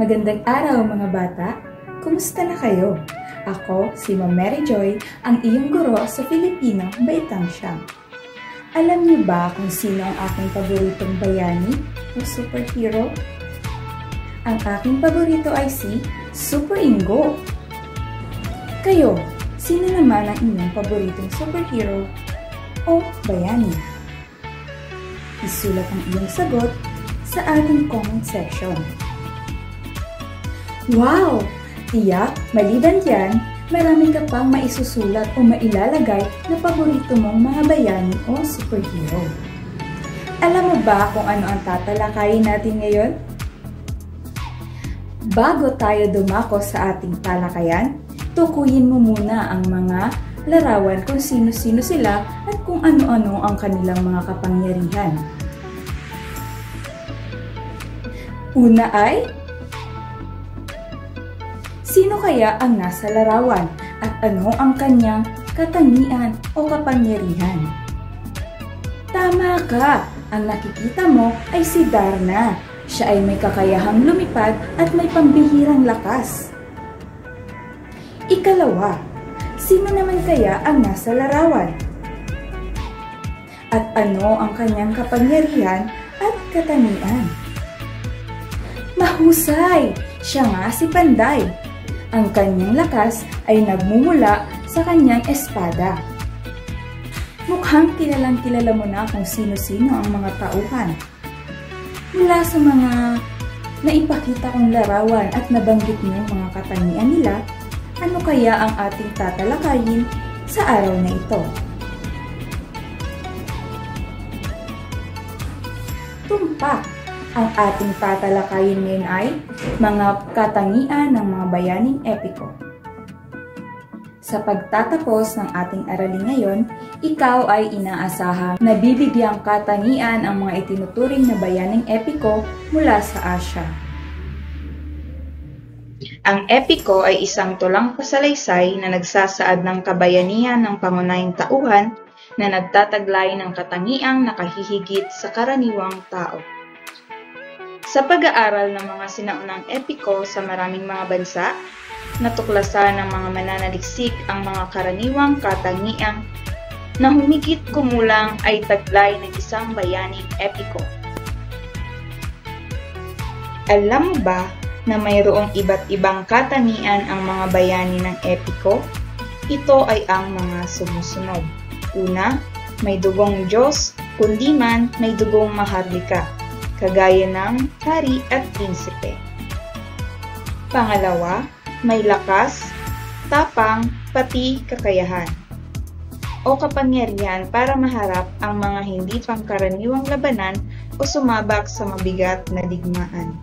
Magandang araw mga bata! Kumusta na kayo? Ako, si Ma'am Mary Joy, ang iyong guro sa Filipino Baitang Siyam. Alam niyo ba kung sino ang aking paboritong bayani o superhero? Ang aking paborito ay si Super Ingo. Kayo, sino naman ang inyong paboritong superhero o bayani? Isulat ang iyong sagot sa ating comment section. Wow! Tiyak, maliban dyan, marami ka pang maisusulat o mailalagay na paborito mong mga bayani o superhero. Alam mo ba kung ano ang tatalakayin natin ngayon? Bago tayo dumako sa ating talakayan, tukuyin mo muna ang mga larawan kung sino-sino sila at kung ano-ano ang kanilang mga kapangyarihan. Una ay, sino kaya ang nasa larawan at ano ang kanyang katangian o kapangyarihan? Tama ka! Ang nakikita mo ay si Darna. Siya ay may kakayahang lumipad at may pambihirang lakas. Ikalawa, sino naman kaya ang nasa larawan? At ano ang kanyang kapangyarihan at katangian? Mahusay! Siya nga si Panday. Ang kanyang lakas ay nagmumula sa kanyang espada. Mukhang kilalang-kilala mo na kung sino-sino ang mga tauhan. Mula sa mga naipakita kong larawan at nabanggit mo mga katangian nila, ano kaya ang ating tatalakayin sa araw na ito? Tumpak! Ang ating tatalakayin ngayon ay mga katangian ng mga bayaning epiko. Sa pagtatapos ng ating aralin ngayon, ikaw ay inaasahang nabibigyang katangian ang mga itinuturing na bayaning epiko mula sa Asya. Ang epiko ay isang tulang pasalaysay na nagsasaad ng kabayanihan ng pangunahing tauhan na nagtataglay ng katangiang nakahihigit sa karaniwang tao. Sa pag-aaral ng mga sinaunang epiko sa maraming mga bansa, natuklasan ng mga mananaliksik ang mga karaniwang katangiang na humigit kumulang ay taglay ng isang bayaning epiko. Alam mo ba na mayroong iba't ibang katangian ang mga bayani ng epiko? Ito ay ang mga sumusunod. Una, may dugong Diyos, kundi man may dugong maharlika, kagaya ng hari at prinsipe. Pangalawa, may lakas, tapang, pati kakayahan o kapangyarihan para maharap ang mga hindi pangkaraniwang labanan o sumabak sa mabigat na digmaan.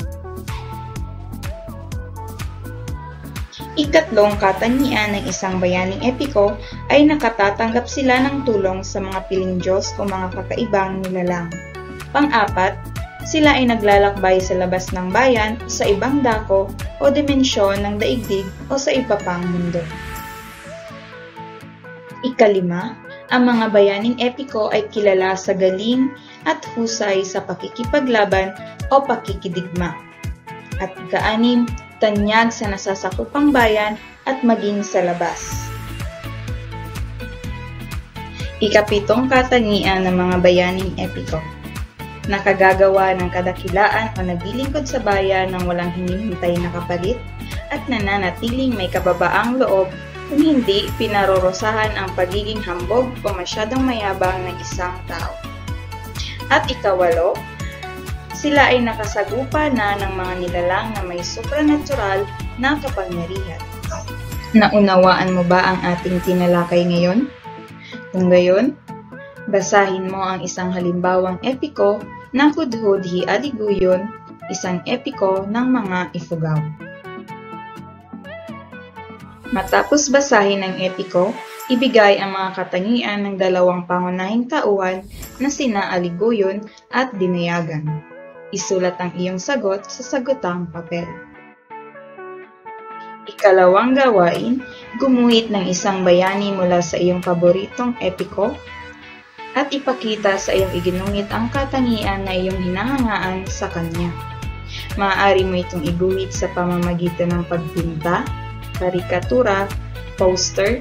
Ikatlong katangian ng isang bayaning epiko ay nakatatanggap sila ng tulong sa mga piling Diyos o mga kakaibang nilalang. Pang-apat, sila ay naglalakbay sa labas ng bayan o sa ibang dako o dimensyon ng daigdig o sa iba pang mundo. Ikalima, ang mga bayaning epiko ay kilala sa galing at husay sa pakikipaglaban o pakikidigma. At ikaanim, tanyag sa nasasakupang bayan at maging sa labas. Ikapitong katangian ng mga bayaning epiko. Nakagagawa ng kadakilaan o naglilingkod sa bayan ng walang hinihintay na kapalit at nananatiling may kababaang loob kung hindi pinarorosahan ang pagiging hambog o masyadong mayabang ng isang tao. At ikawalo, sila ay nakasagupa na ng mga nilalang na may supranatural na kapangyarihan. Naunawaan mo ba ang ating tinalakay ngayon? Kung gayon, basahin mo ang isang halimbawang epiko na Hudhud hi Aliguyon, isang epiko ng mga Ifugao. Matapos basahin ang epiko, ibigay ang mga katangian ng dalawang pangunahing tauhan na sina Aliguyon at Dinayagan. Isulat ang iyong sagot sa sagutang papel. Ikalawang gawain, gumuhit ng isang bayani mula sa iyong paboritong epiko at ipakita sa iyong iginungit ang katangian na iyong hinahangaan sa kanya. Maaari mo itong iguhit sa pamamagitan ng pagpinta, karikatura, poster,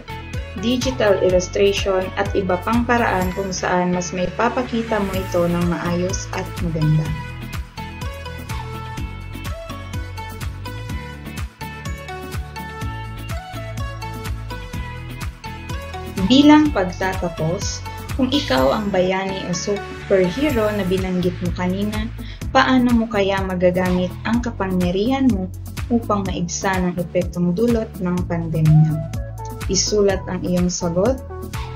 digital illustration at iba pang paraan kung saan mas may papakita mo ito ng maayos at maganda. Bilang pagtatapos, kung ikaw ang bayani o superhero na binanggit mo kanina, paano mo kaya magagamit ang kapangyarihan mo upang maigsa ng epektong dulot ng pandemya? Isulat ang iyong sagot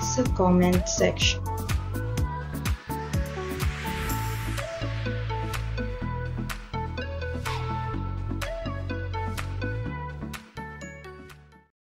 sa comment section.